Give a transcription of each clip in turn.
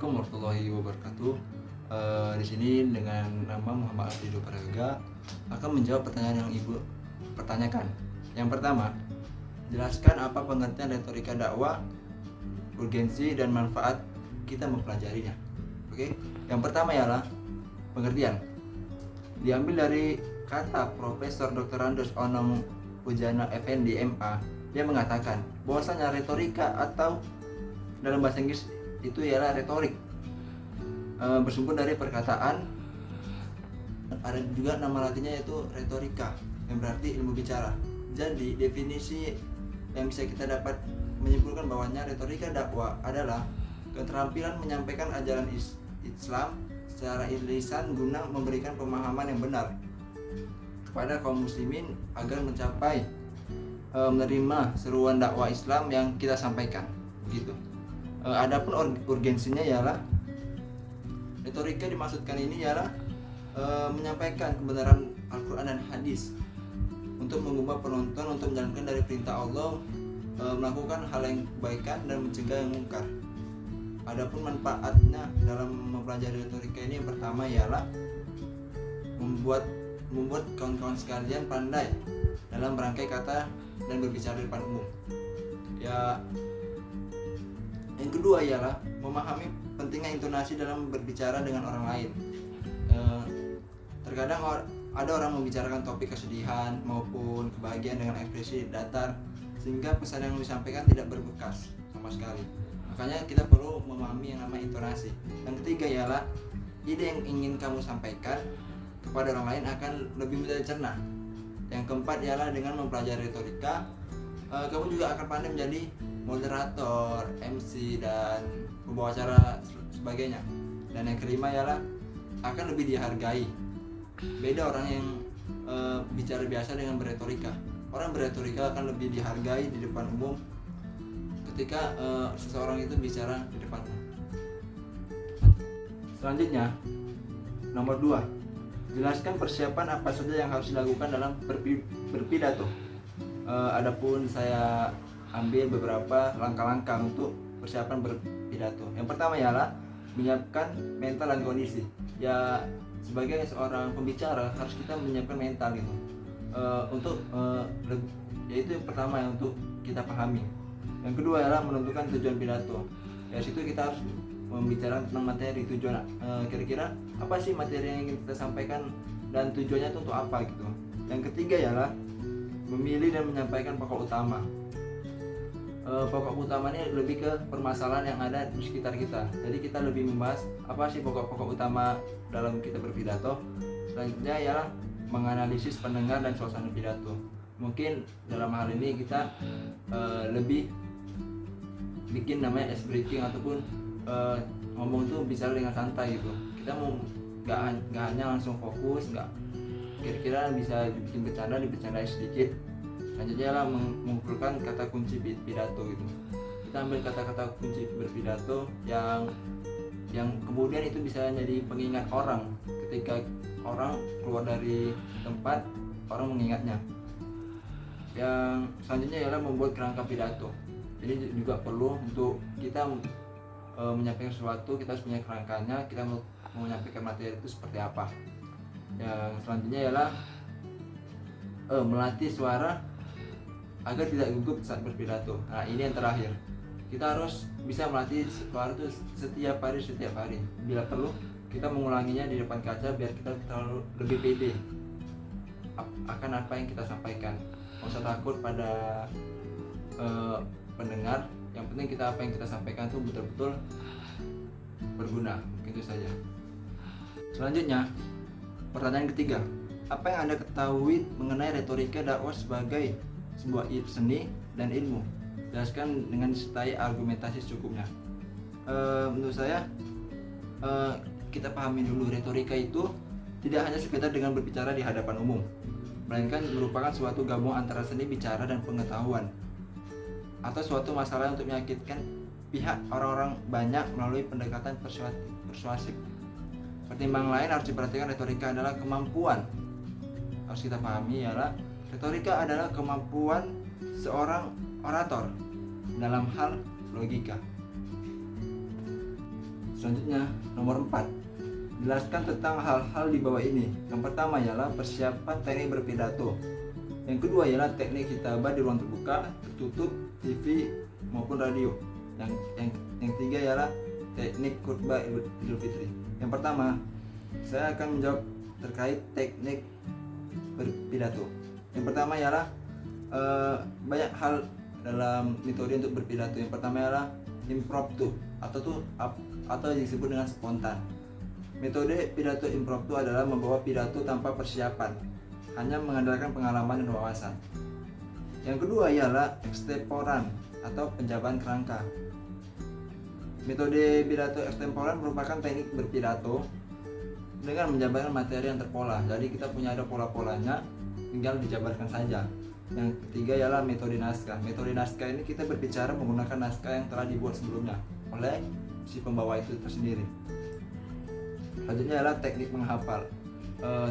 Assalamualaikum warahmatullahi wabarakatuh. Di sini dengan nama Muhammad Abdido Paraga akan menjawab pertanyaan yang Ibu pertanyakan. Yang pertama, jelaskan apa pengertian retorika dakwah, urgensi dan manfaat kita mempelajarinya. Oke. Yang pertama ialah pengertian. Diambil dari kata Profesor Dr. Andos Onong Pujana Effendi MA. Dia mengatakan bahwasanya retorika atau dalam bahasa Inggris itu ialah retorik, bersumber dari perkataan, ada juga nama latinnya yaitu retorika yang berarti ilmu bicara. Jadi definisi yang bisa kita dapat menyimpulkan bahwanya retorika dakwah adalah keterampilan menyampaikan ajaran Islam secara lisan guna memberikan pemahaman yang benar kepada kaum muslimin agar mencapai menerima seruan dakwah Islam yang kita sampaikan begitu. Adapun urgensinya ialah retorika dimaksudkan ini ialah menyampaikan kebenaran Al-Quran dan hadis untuk mengubah penonton untuk menjalankan dari perintah Allah, melakukan hal yang kebaikan dan mencegah yang mungkar. Adapun manfaatnya dalam mempelajari retorika ini, yang pertama ialah membuat kawan-kawan sekalian pandai dalam merangkai kata dan berbicara di depan umum. Yang kedua ialah memahami pentingnya intonasi dalam berbicara dengan orang lain. Terkadang ada orang membicarakan topik kesedihan maupun kebahagiaan dengan ekspresi datar, sehingga pesan yang disampaikan tidak berbekas sama sekali. Makanya kita perlu memahami yang namanya intonasi. Yang ketiga ialah ide yang ingin kamu sampaikan kepada orang lain akan lebih mudah dicerna. Yang keempat ialah dengan mempelajari retorika, kamu juga akan pandai menjadi moderator, MC, dan pembawa acara sebagainya. Dan yang kelima ialah akan lebih dihargai. Beda orang yang bicara biasa dengan berretorika. Orang berretorika akan lebih dihargai di depan umum ketika seseorang itu bicara di depan umum. Selanjutnya, nomor 2, jelaskan persiapan apa saja yang harus dilakukan dalam berpidato. Adapun saya ambil beberapa langkah-langkah untuk persiapan berpidato. Yang pertama ialah menyiapkan mental dan kondisi. Ya, sebagai seorang pembicara harus kita menyiapkan mental gitu. Yaitu yang pertama yang untuk kita pahami. Yang kedua ialah menentukan tujuan pidato. Dari situ kita harus membicarakan tentang materi, tujuan kira-kira apa sih materi yang ingin kita sampaikan dan tujuannya itu untuk apa gitu. Yang ketiga ialah memilih dan menyampaikan pokok utama. Pokok utama ini lebih ke permasalahan yang ada di sekitar kita. Jadi kita lebih membahas apa sih pokok-pokok utama dalam kita berpidato. Selanjutnya ialah menganalisis pendengar dan suasana pidato. Mungkin dalam hal ini kita lebih bikin namanya ice breaking ataupun ngomong itu bicara dengan santai gitu. Kita mau nggak hanya langsung fokus, nggak kira-kira bisa dibikin dibicarain sedikit. Selanjutnya lah mengumpulkan kata kunci pidato gitu. Kita ambil kata-kata kunci berpidato yang kemudian itu bisa jadi pengingat orang. Ketika orang keluar dari tempat, orang mengingatnya. Yang selanjutnya ialah membuat kerangka pidato. Jadi juga perlu untuk kita menyampaikan sesuatu, kita harus punya kerangkanya, kita mau menyampaikan materi itu seperti apa. Yang selanjutnya ialah melatih suara agar tidak gugup saat berpidato. Nah, ini yang terakhir. Kita harus bisa melatih suara itu setiap hari. Bila perlu, kita mengulanginya di depan kaca biar kita terlalu lebih pede akan apa yang kita sampaikan. Nggak usah takut pada pendengar. Yang penting kita apa yang kita sampaikan itu betul-betul berguna. Begitu saja. Selanjutnya, pertanyaan ketiga. Apa yang Anda ketahui mengenai retorika dakwah sebagai sebuah seni dan ilmu? Jelaskan dengan disertai argumentasi secukupnya. Menurut saya kita pahami dulu retorika itu tidak hanya sekedar dengan berbicara di hadapan umum, melainkan merupakan suatu gabung antara seni bicara dan pengetahuan atau suatu masalah untuk meyakinkan pihak orang-orang banyak melalui pendekatan persuasif. Pertimbangan lain harus diperhatikan, retorika adalah kemampuan. Harus kita pahami ialah retorika adalah kemampuan seorang orator dalam hal logika. Selanjutnya, nomor 4. Jelaskan tentang hal-hal di bawah ini. Yang pertama ialah persiapan teknik berpidato. Yang kedua ialah teknik khitabah di ruang terbuka, tertutup, TV maupun radio. Yang ketiga ialah teknik khutbah Idul Fitri. Yang pertama, saya akan menjawab terkait teknik berpidato. Yang pertama ialah banyak hal dalam metode untuk berpidato. Yang pertama ialah impromptu atau yang disebut dengan spontan. Metode pidato impromptu adalah membawa pidato tanpa persiapan, hanya mengandalkan pengalaman dan wawasan. Yang kedua ialah ekstemporan atau penjabaran kerangka. Metode pidato ekstemporan merupakan teknik berpidato dengan menjabarkan materi yang terpola. Jadi kita punya ada pola-polanya, tinggal dijabarkan saja. Yang ketiga ialah metode naskah. Metode naskah ini kita berbicara menggunakan naskah yang telah dibuat sebelumnya oleh si pembawa itu tersendiri. Selanjutnya adalah teknik menghafal.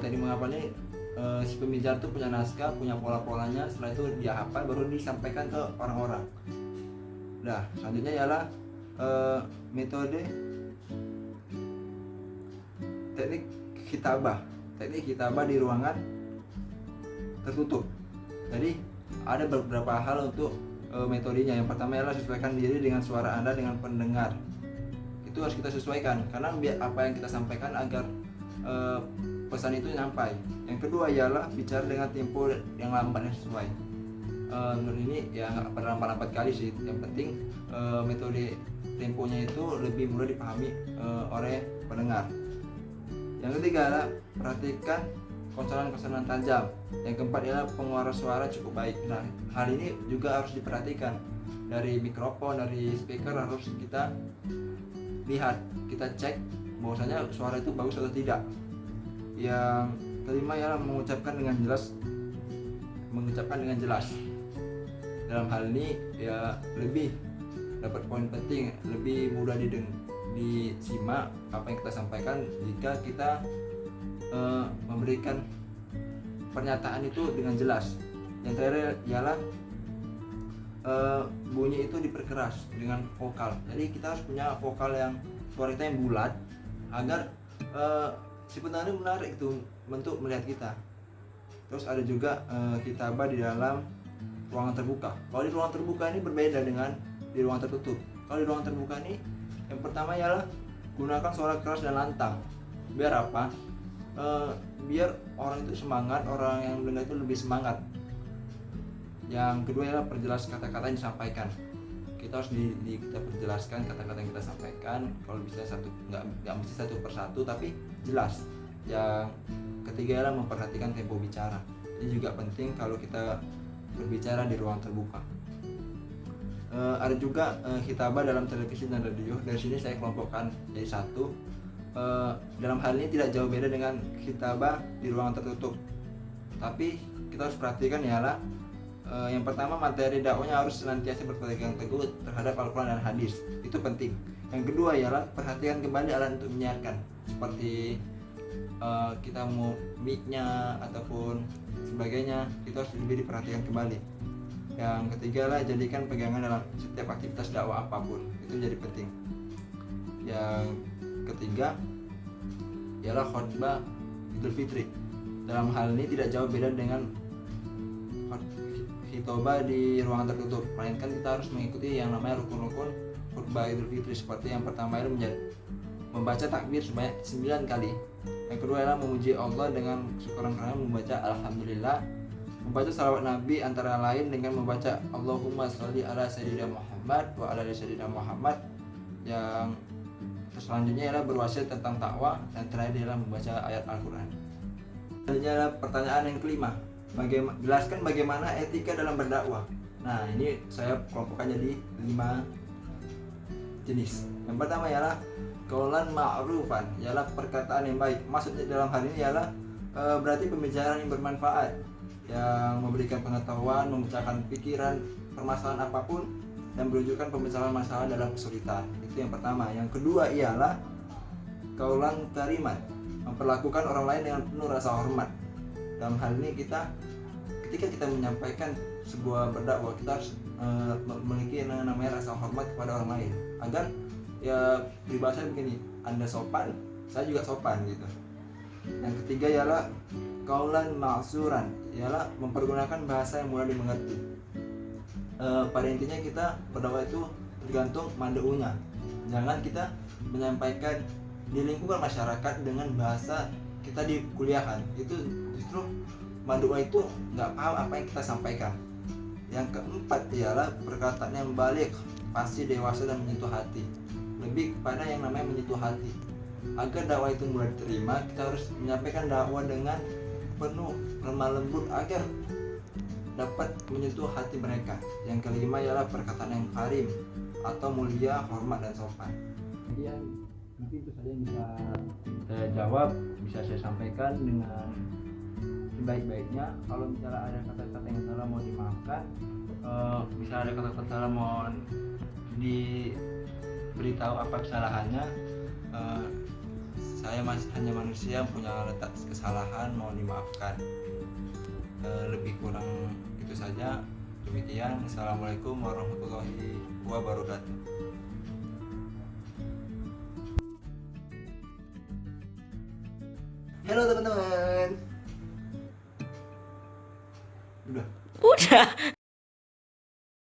Teknik menghafal ini si pembicara itu punya naskah, punya pola-polanya, setelah itu dia hafal baru disampaikan ke orang-orang. Nah, selanjutnya ialah metode teknik khitabah. Teknik khitabah di ruangan tertutup. Jadi ada beberapa hal untuk metodenya. Yang pertama ialah sesuaikan diri dengan suara Anda dengan pendengar. Itu harus kita sesuaikan karena biar apa yang kita sampaikan agar pesan itu sampai. Yang kedua ialah bicara dengan tempo yang lambat dan sesuai. Menurut ini ya nggak pernah lambat kali sih. Yang penting metode temponya itu lebih mudah dipahami oleh pendengar. Yang ketiga adalah perhatikan konsonan-konsonan tajam. Yang keempat adalah pengeluaran suara cukup baik. Nah, hal ini juga harus diperhatikan. Dari mikrofon, dari speaker harus kita lihat, kita cek bahwasanya suara itu bagus atau tidak. Yang kelima ialah mengucapkan dengan jelas. Dalam hal ini ya lebih dapat poin penting, lebih mudah disimak apa yang kita sampaikan jika kita memberikan pernyataan itu dengan jelas. Yang terakhir ialah bunyi itu diperkeras dengan vokal. Jadi kita harus punya vokal yang suara kita yang bulat agar si pendengar menarik itu untuk melihat kita. Terus ada juga khitabah di dalam ruangan terbuka. Kalau di ruangan terbuka ini berbeda dengan di ruangan tertutup. Kalau di ruangan terbuka ini yang pertama ialah gunakan suara keras dan lantang. Biar apa? Biar orang itu semangat, orang yang mendengar itu lebih semangat. Yang kedua adalah perjelas kata-kata yang disampaikan. Kita harus kita perjelaskan kata-kata yang kita sampaikan. Kalau bisa nggak mesti satu persatu, tapi jelas. Yang ketiga adalah memperhatikan tempo bicara. Ini juga penting kalau kita berbicara di ruang terbuka. Ada juga khitabah dalam televisi dan radio. Dari sini saya kelompokkan jadi satu. Dalam hal ini tidak jauh beda dengan khitabah di ruangan tertutup. Tapi kita harus perhatikan ialah yang pertama, materi dakwahnya harus senantiasa berpegang teguh terhadap Al-Quran dan hadis. Itu penting. Yang kedua ialah perhatikan kembali alat untuk menyiarkan, seperti kita mau mic-nya ataupun sebagainya, kita harus lebih diperhatikan kembali. Yang ketiga adalah jadikan pegangan dalam setiap aktivitas dakwah apapun. Itu menjadi penting. Yang ketiga ialah khutbah Idul Fitri. Dalam hal ini tidak jauh beda dengan khutbah di ruangan tertutup, melainkan kita harus mengikuti yang namanya rukun-rukun khutbah Idul Fitri. Seperti yang pertama itu membaca takbir sebanyak 9 kali. Yang kedua adalah memuji Allah dengan syukuran karena membaca Alhamdulillah. Membaca salawat Nabi antara lain dengan membaca Allahumma sholli ala sayyidina Muhammad wa ala sayyidina Muhammad. Yang selanjutnya adalah berwasiat tentang takwa, dan terakhir adalah membaca ayat Al-Quran. Selanjutnya adalah pertanyaan yang kelima, jelaskan bagaimana etika dalam berdakwah. Nah, ini saya kelompokkan jadi 5 jenis. Yang pertama ialah qaulan ma'rufan, ialah perkataan yang baik. Maksudnya dalam hal ini ialah berarti pembicaraan yang bermanfaat, yang memberikan pengetahuan, memecahkan pikiran permasalahan apapun, dan menunjukkan pembesaran masalah dalam kesulitan. Itu yang pertama. Yang kedua ialah qaulan kariman, memperlakukan orang lain dengan penuh rasa hormat. Dalam hal ini ketika kita menyampaikan sebuah berdakwah, kita harus memiliki namanya rasa hormat kepada orang lain, agar ya peribahasa begini, Anda sopan, saya juga sopan gitu. Yang ketiga ialah kaulan ma'suran, ialah mempergunakan bahasa yang mudah dimengerti. Pada intinya kita berdakwah itu tergantung mandeunya. Jangan kita menyampaikan di lingkungan masyarakat dengan bahasa kita di kuliahan, itu justru mandua itu nggak paham apa yang kita sampaikan. Yang keempat ialah perkataan yang balik, pasti dewasa dan menyentuh hati. Lebih kepada yang namanya menyentuh hati. Agar dakwah itu mudah diterima, kita harus menyampaikan dakwah dengan penuh lemah lembut agar dapat menyentuh hati mereka. Yang kelima ialah perkataan yang karim atau mulia, hormat dan sopan. Kemudian mungkin itu saja yang bisa saya jawab, bisa saya sampaikan dengan sebaik-baiknya. Kalau misalnya ada kata-kata yang salah mau dimaafkan, bisa ada kata-kata salah mau diberitahu apa kesalahannya. Saya masih hanya manusia yang punya letak kesalahan, mau dimaafkan. Lebih kurang itu saja. Demikian, assalamualaikum warahmatullahi wabarakatuh. Halo teman-teman. Udah.